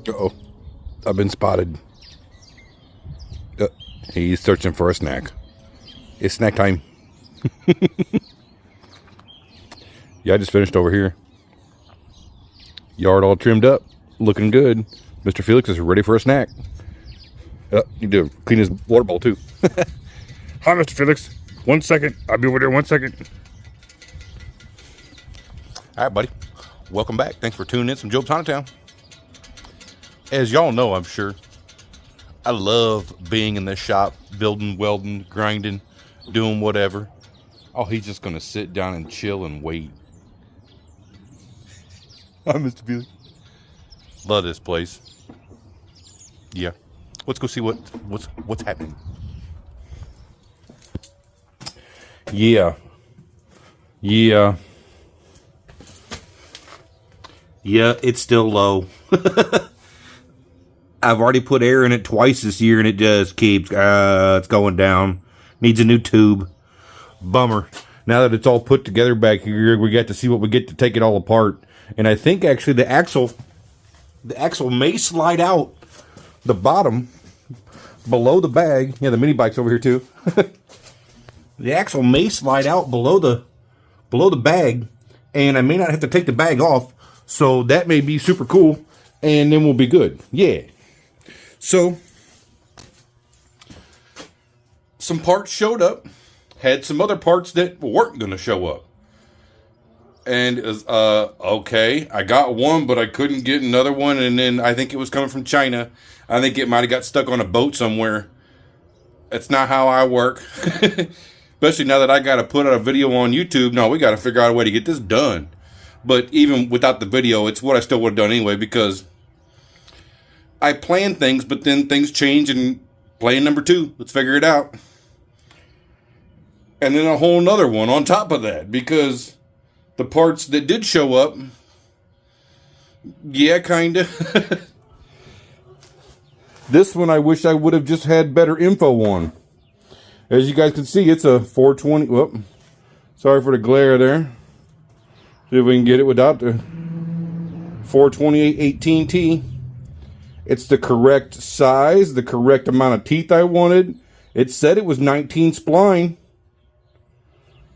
Uh-oh. I've been spotted. He's searching for a snack. It's snack time. Yeah, I just finished over here. Yard all trimmed up. Looking good. Mr. Felix is ready for a snack. You do clean his water bowl too. Hi, Mr. Felix. 1 second. I'll be over there 1 second. All right, buddy. Welcome back. Thanks for tuning in from Jobe's Haunted Town. As y'all know, I'm sure, I love being in this shop, building, welding, grinding, doing whatever. Oh, he's just going to sit down and chill and wait. Hi, Mr. Felix. Love this place. Yeah. Let's go see what's happening. Yeah. Yeah, it's still low. I've already put air in it twice this year, and it just keeps, it's going down. Needs a new tube. Bummer. Now that it's all put together back here, we got to see what we get to take it all apart. And I think actually the axle may slide out the bottom below the bag. Yeah, the mini bike's over here too. The axle may slide out below the bag, and I may not have to take the bag off. So that may be super cool, and then we'll be good. Yeah. So, some parts showed up. Had some other parts that weren't going to show up. And it was, okay, I got one, but I couldn't get another one. And then I think it was coming from China. I think it might have got stuck on a boat somewhere. That's not how I work. Especially now that I got to put out a video on YouTube. No, we got to figure out a way to get this done. But even without the video, it's what I still would have done anyway, because I plan things, but then things change, and plan number 2. Let's figure it out. And then a whole nother one on top of that, because the parts that did show up, yeah, kinda. This one I wish I would have just had better info on. As you guys can see, it's a 420. Whoop. Sorry for the glare there. See if we can get it without the 428/18T. It's the correct size, the correct amount of teeth I wanted. It said it was 19 spline.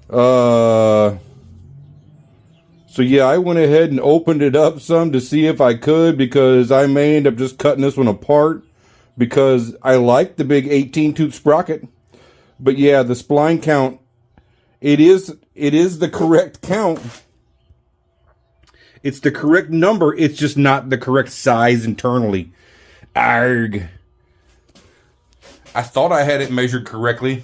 So yeah, I went ahead and opened it up some to see if I could, because I may end up just cutting this one apart, because I like the big 18-tooth sprocket. But yeah, the spline count, it is the correct count. It's the correct number. It's just not the correct size internally. Arg. I thought I had it measured correctly.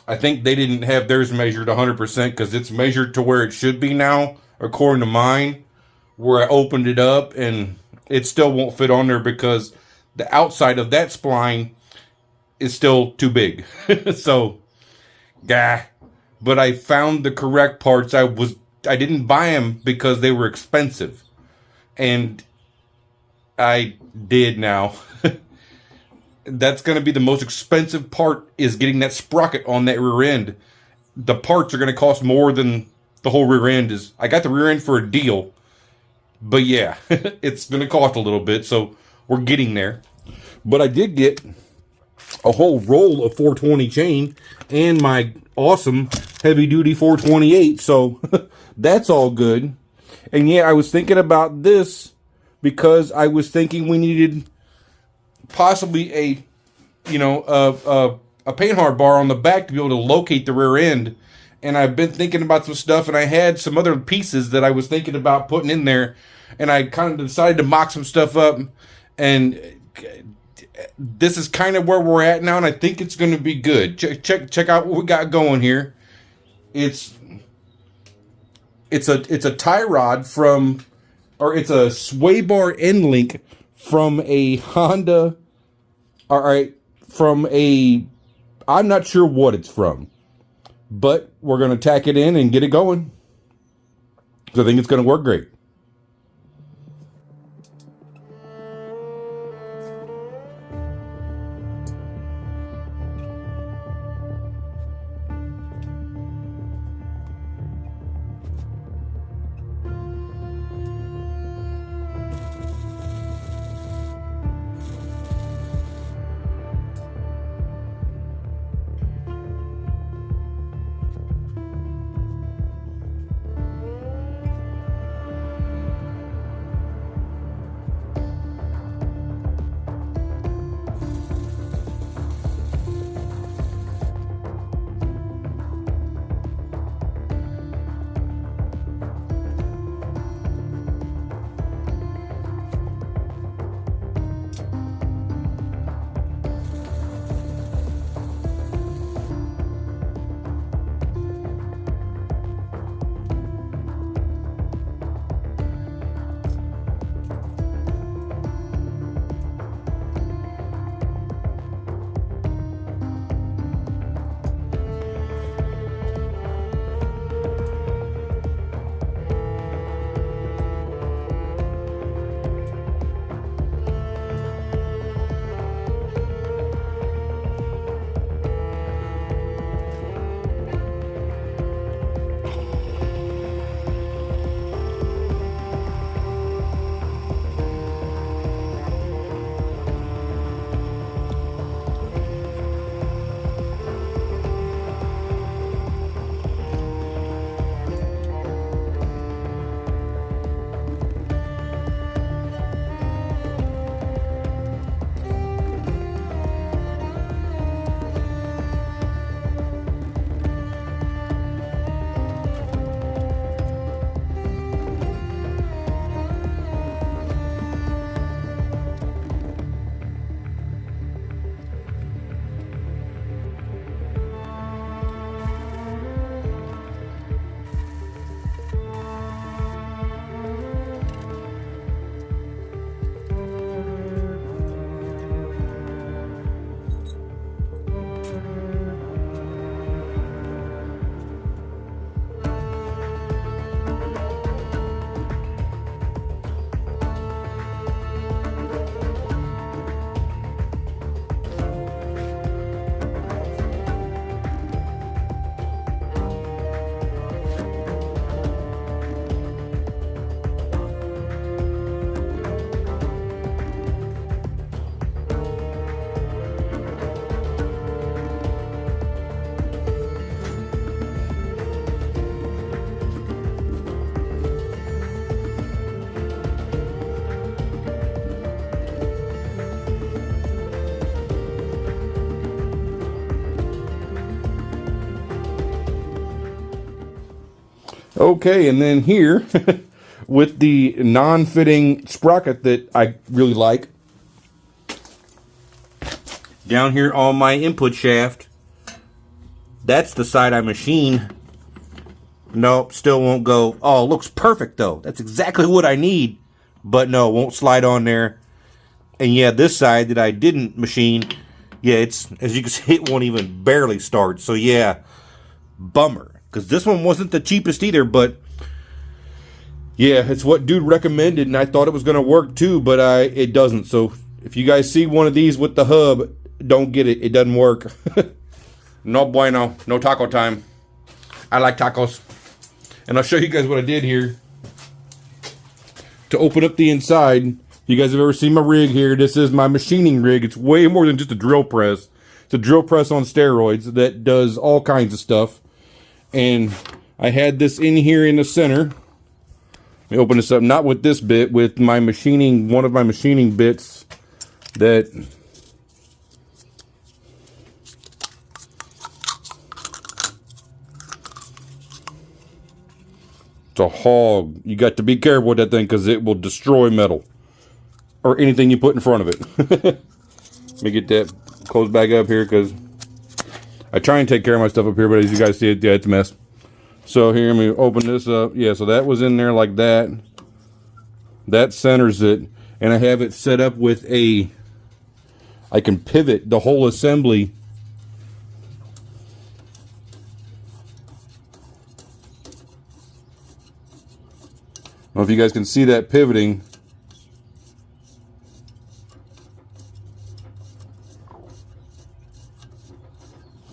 I think they didn't have theirs measured 100% because it's measured to where it should be now, according to mine, where I opened it up, and it still won't fit on there because the outside of that spline is still too big. So, gah. But I found the correct parts. I didn't buy them because they were expensive. And I did now. That's going to be the most expensive part, is getting that sprocket on that rear end. The parts are going to cost more than the whole rear end is. I got the rear end for a deal. But yeah, it's going to cost a little bit. So we're getting there. But I did get a whole roll of 420 chain and my awesome heavy duty 428. So that's all good. And yeah, I was thinking about this because I was thinking we needed possibly a paint hard bar on the back to be able to locate the rear end. And I've been thinking about some stuff, and I had some other pieces that I was thinking about putting in there, and I kind of decided to mock some stuff up, and this is kind of where we're at now, and I think it's going to be good. Check out what we got going here. It's a tie rod from, or it's a sway bar end link from a Honda. All right, I'm not sure what it's from, but we're going to tack it in and get it going. So I think it's going to work great. Okay, and then here, with the non-fitting sprocket that I really like, down here on my input shaft, that's the side I machine. Nope, still won't go. Oh, it looks perfect though. That's exactly what I need. But no, it won't slide on there. And yeah, this side that I didn't machine, yeah, it's, as you can see, it won't even barely start. So yeah, bummer. Because this one wasn't the cheapest either, but yeah, it's what dude recommended, and I thought it was going to work too, but it doesn't. So if you guys see one of these with the hub, don't get it. It doesn't work. No bueno. No taco time. I like tacos. And I'll show you guys what I did here. To open up the inside, you guys have ever seen my rig here? This is my machining rig. It's way more than just a drill press. It's a drill press on steroids that does all kinds of stuff. And I had this in here in the center. Let me open this up, not with this bit, with my machining, one of my machining bits that it's a hog. You got to be careful with that thing because it will destroy metal or anything you put in front of it. Let me get that closed back up here because I try and take care of my stuff up here, but as you guys see it, yeah, it's a mess. So here, let me open this up. Yeah, so that was in there like that. That centers it. And I have it set up with I can pivot the whole assembly. I don't know if you guys can see that pivoting.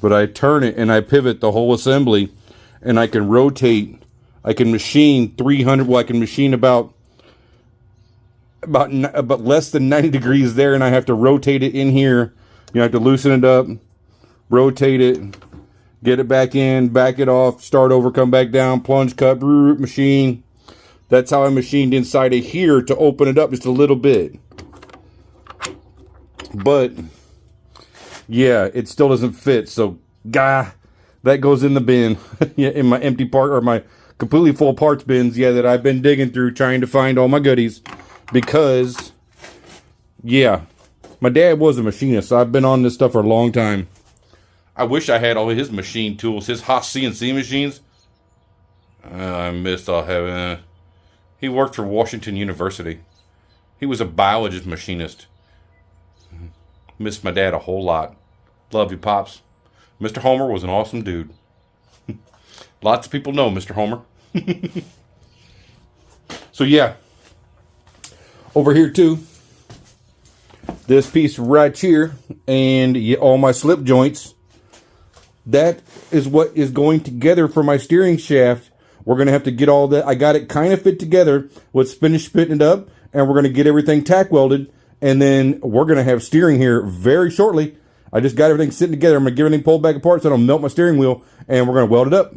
But I turn it and I pivot the whole assembly, and I can rotate. I can machine 300. Well, I can machine about less than 90 degrees there, and I have to rotate it in here. You have to loosen it up, rotate it, get it back in, back it off, start over, come back down, plunge, cut, machine. That's how I machined inside of here to open it up just a little bit. But yeah, it still doesn't fit. So, that goes in the bin. Yeah, in my empty part, or my completely full parts bins. Yeah, that I've been digging through trying to find all my goodies. Because, yeah, my dad was a machinist. So I've been on this stuff for a long time. I wish I had all his machine tools, his Haas CNC machines. I missed all having. He worked for Washington University. He was a biologist machinist. Missed my dad a whole lot. Love you, Pops. Mr. Homer was an awesome dude. Lots of people know Mr. Homer. So yeah. Over here too. This piece right here. And all my slip joints. That is what is going together for my steering shaft. We're going to have to get all that. I got it kind of fit together. Let's finish fitting it up. And we're going to get everything tack welded. And then we're going to have steering here very shortly. I just got everything sitting together. I'm going to get everything pulled back apart so I don't melt my steering wheel. And we're going to weld it up.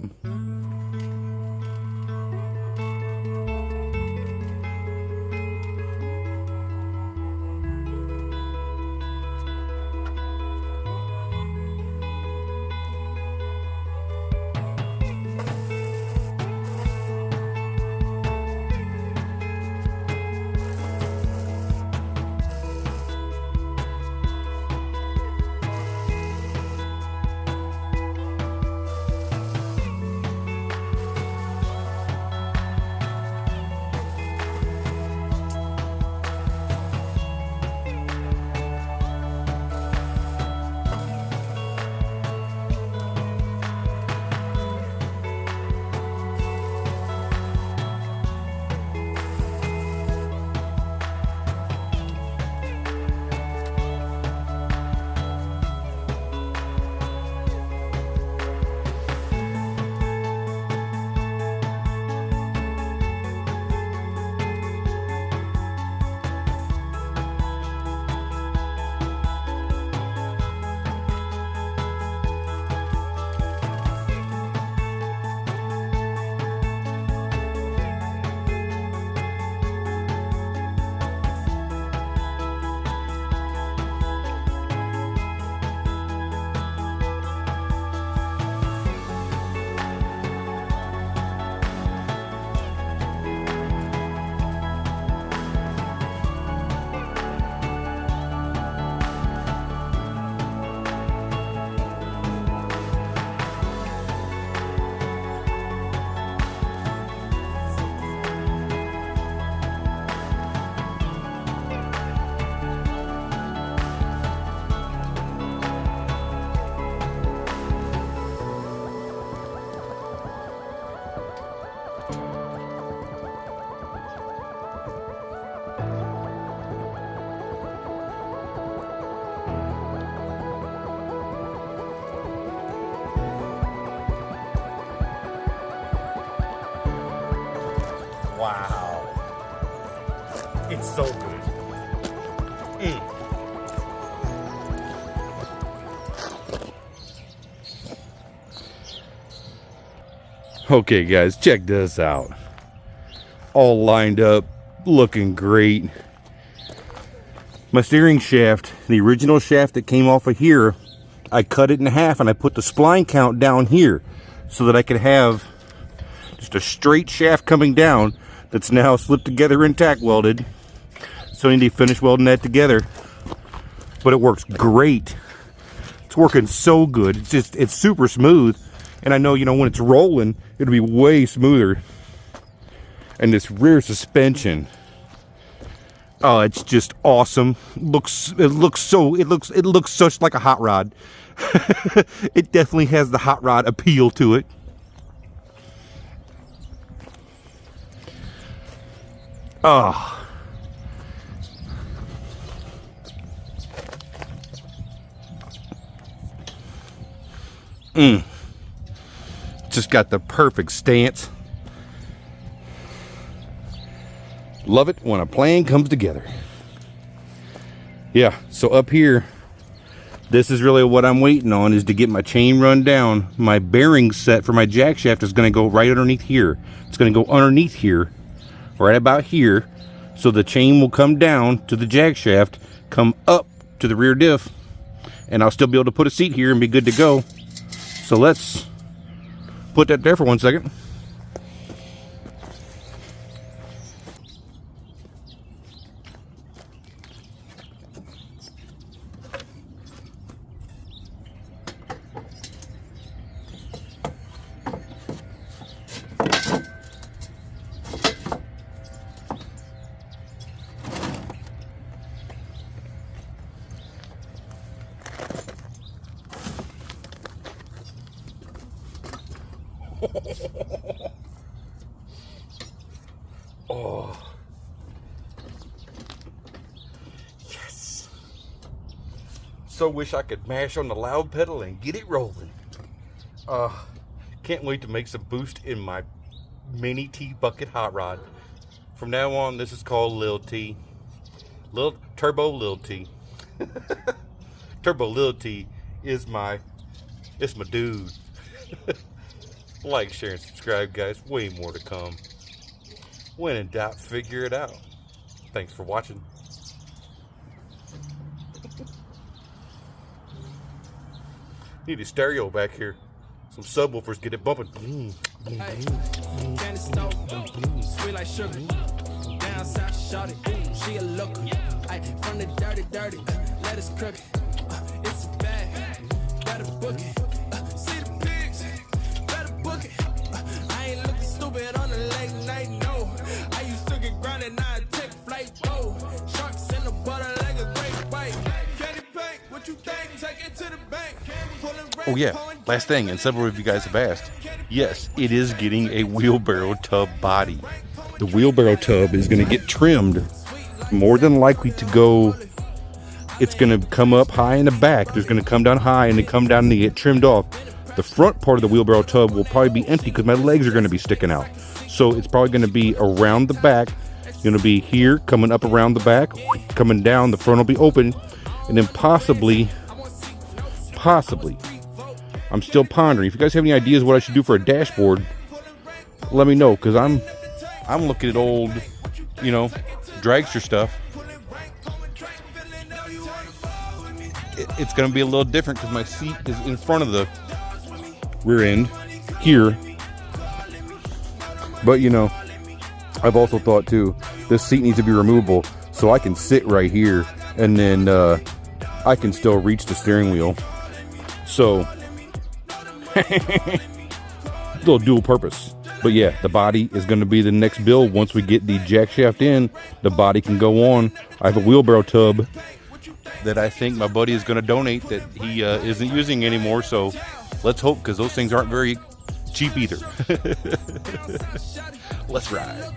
Wow. It's so good. Okay guys, check this out. All lined up, looking great. My steering shaft, the original shaft that came off of here, I cut it in half and I put the spline count down here so that I could have just a straight shaft coming down that's now slipped together and tack welded. So I need to finish welding that together. But it works great. It's working so good. It's super smooth. And I know, you know, when it's rolling, it'll be way smoother. And this rear suspension, oh, it's just awesome. It looks such like a hot rod. It definitely has the hot rod appeal to it. Oh. Just got the perfect stance. Love it when a plan comes together. Yeah, so up here, this is really what I'm waiting on, is to get my chain run down. My bearing set for my jack shaft is going to go right underneath here. It's going to go underneath here, right about here, so the chain will come down to the jack shaft, come up to the rear diff, and I'll still be able to put a seat here and be good to go. So let's put that there for 1 second. Oh, yes. So wish I could mash on the loud pedal and get it rolling. Can't wait to make some boost in my mini T bucket hot rod. From now on, this is called Lil T. Turbo Lil T. Turbo Lil T is my dude. Like, share, and subscribe, guys. Way more to come. When in doubt, figure it out. Thanks for watching. Need a stereo back here. Some subwoofers get it bumping. Sweet like sugar. Down south, shot it. She a looker. From the dirty. Let us crook it. It's a bag. Better book it. See the pigs. Better book it. I ain't looking stupid on the late night, no. I used to get grounded, now I take flight, go. Sharks in the butter like a great white. Candy paint, what you think? Take it to the bank. Oh yeah, last thing, and several of you guys have asked. Yes, it is getting a wheelbarrow tub body. The wheelbarrow tub is going to get trimmed. More than likely to go, it's going to come up high in the back. There's going to come down high and then come down and get trimmed off. The front part of the wheelbarrow tub will probably be empty because my legs are going to be sticking out. So it's probably going to be around the back. It's going to be here, coming up around the back, coming down. The front will be open, and then possibly, I'm still pondering. If you guys have any ideas what I should do for a dashboard, let me know, because I'm looking at old, you know, dragster stuff. It's going to be a little different because my seat is in front of the rear end here. But you know, I've also thought too, this seat needs to be removable so I can sit right here and then I can still reach the steering wheel. So little dual purpose. But yeah, the body is going to be the next build. Once we get the jack shaft in, the body can go on. I have a wheelbarrow tub that I think my buddy is going to donate that he isn't using anymore. So let's hope, because those things aren't very cheap either. Let's ride.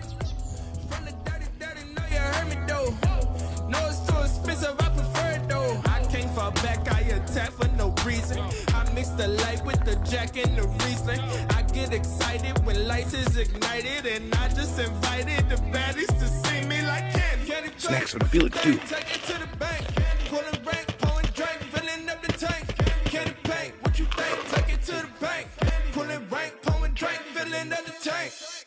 No, it's too expensive, I prefer it though. I can't fall back, I attack for no reason. I mix the light with the Jack and the Riesling. I get excited when lights is ignited, and I just invited the baddies to see me like candy. Snacks with a village too. Take it to the bank, pulling rank, pouring drink, filling up the tank. Candy paint, what you think? Take it to the bank, pulling rank, pouring drink, filling up the tank.